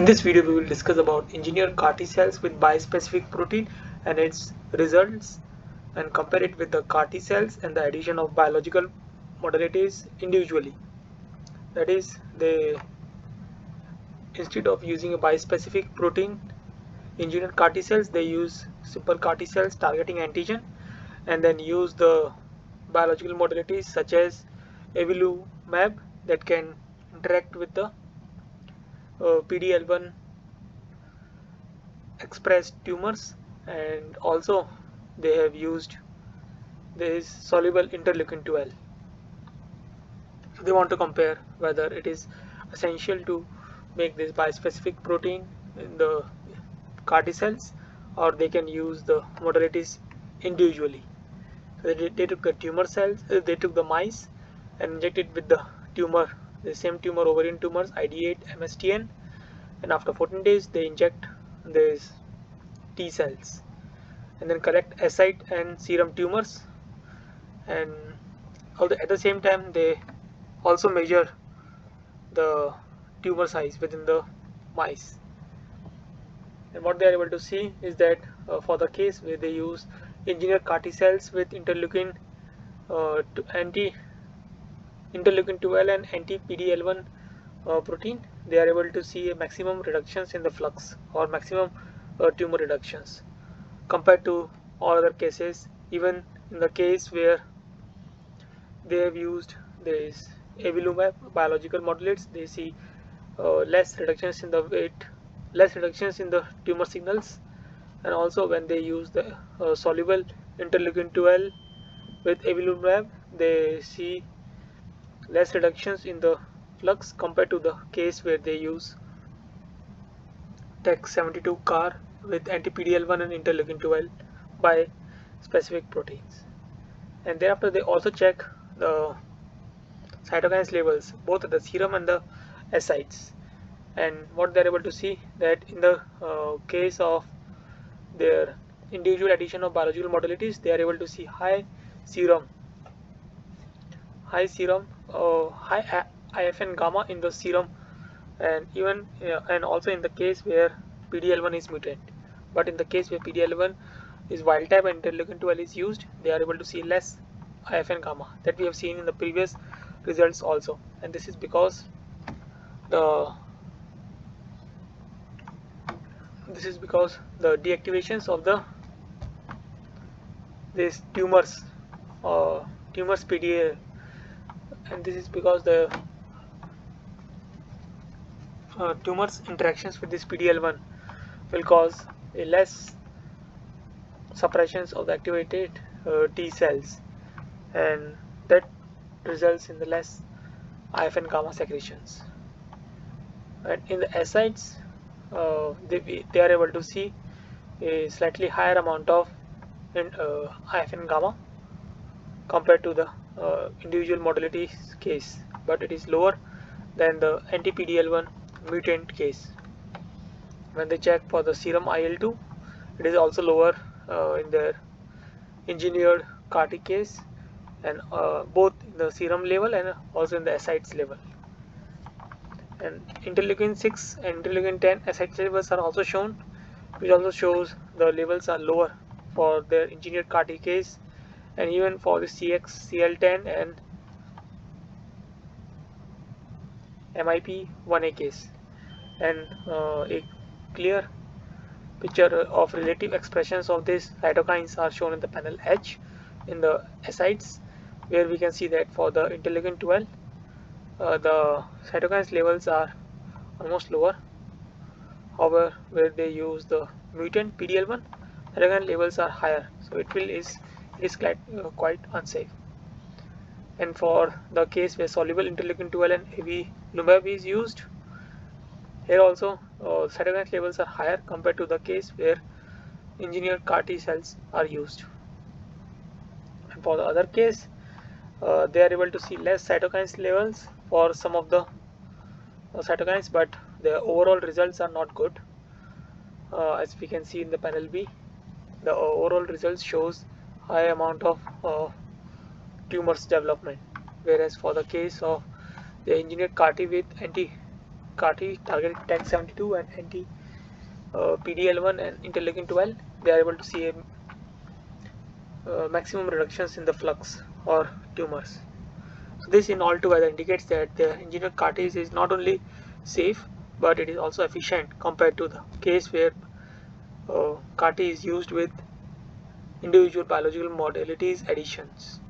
In this video, we will discuss about engineered CAR T cells with bispecific protein and its results, and compare it with the CAR T cells and the addition of biological modalities individually. That is, instead of using a bispecific protein engineered CAR T cells, they use simple CAR T cells targeting antigen, and then use the biological modalities such as avelumab that can interact with the PD-L1 expressed tumors, and also they have used this soluble interleukin 12. So they want to compare whether it is essential to make this bispecific protein in the CAR T cells, or they can use the modalities individually. So they took the tumor cells, they took the mice and injected with the same tumor ovarian tumors ID8 MSTN, and after 14 days they inject these T cells and then collect ascite and serum tumors, and at the same time they also measure the tumor size within the mice. And what they are able to see is that for the case where they use engineered CAR T cells with interleukin 12 and anti-PD-L1 protein, they are able to see a maximum reductions in the flux or maximum tumor reductions compared to all other cases. Even in the case where they have used this avelumab biological modulates, they see less reductions in the weight, less reductions in the tumor signals, and also when they use the soluble interleukin 12 with avelumab, they see less reductions in the flux compared to the case where they use TAG-72 CAR with anti-PD-L1 and interleukin 12 by specific proteins. And thereafter they also check the cytokines levels both at the serum and the ascites, and what they are able to see that in the case of their individual addition of biological modalities, they are able to see high IFN gamma in the serum, and even and also in the case where PD-L1 is mutant. But in the case where PD-L1 is wild type and interleukin 12 is used, they are able to see less IFN gamma that we have seen in the previous results also. And this is because the deactivations of these tumors PDA, and this is because the tumors interactions with this PD-L1 will cause a less suppressions of the activated T cells, and that results in the less IFN gamma secretions. And in the ascites, they are able to see a slightly higher amount of IFN gamma compared to the individual modality case, but it is lower than the anti-PD-L1 mutant case. When they check for the serum IL-2, it is also lower in their engineered CAR T case, and both in the serum level and also in the ascites level. And interleukin 6 and interleukin 10 ascites levels are also shown, which also shows the levels are lower for their engineered CAR T case, and even for the CXCL10 and MIP1A case. And a clear picture of relative expressions of these cytokines are shown in the panel H in the ascites, where we can see that for the interleukin 12 the cytokines levels are almost lower. However, where they use the mutant PD-L1, cytokine levels are higher, so it is quite unsafe. And for the case where soluble interleukin 12 and avelumab is used, here also cytokine levels are higher compared to the case where engineered CAR T cells are used. And for the other case, they are able to see less cytokines levels for some of the cytokines, but the overall results are not good. As we can see in the panel B, the overall results shows high amount of tumors development, whereas for the case of the engineered CAR T with CAR-T targeting TAG-72 and anti-PD-L1 and interleukin-12, they are able to see maximum reductions in the flux or tumors. So this in all together indicates that the engineered CAR-T is not only safe but it is also efficient compared to the case where CAR-T is used with individual biological modalities additions.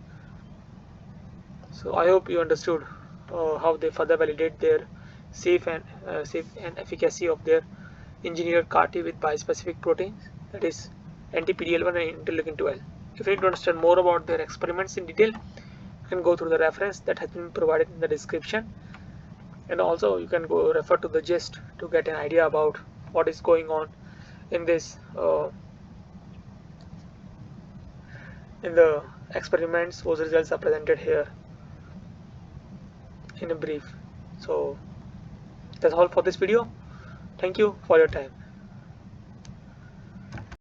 So I hope you understood how they further validate their safe and efficacy of their engineered CAR-T with bispecific proteins, that is anti-PD-L1 and interleukin-12. If you need to understand more about their experiments in detail, you can go through the reference that has been provided in the description, and also you can go refer to the gist to get an idea about what is going on in this in the experiments. Those results are presented here in a brief. So that's all for this video. Thank you for your time.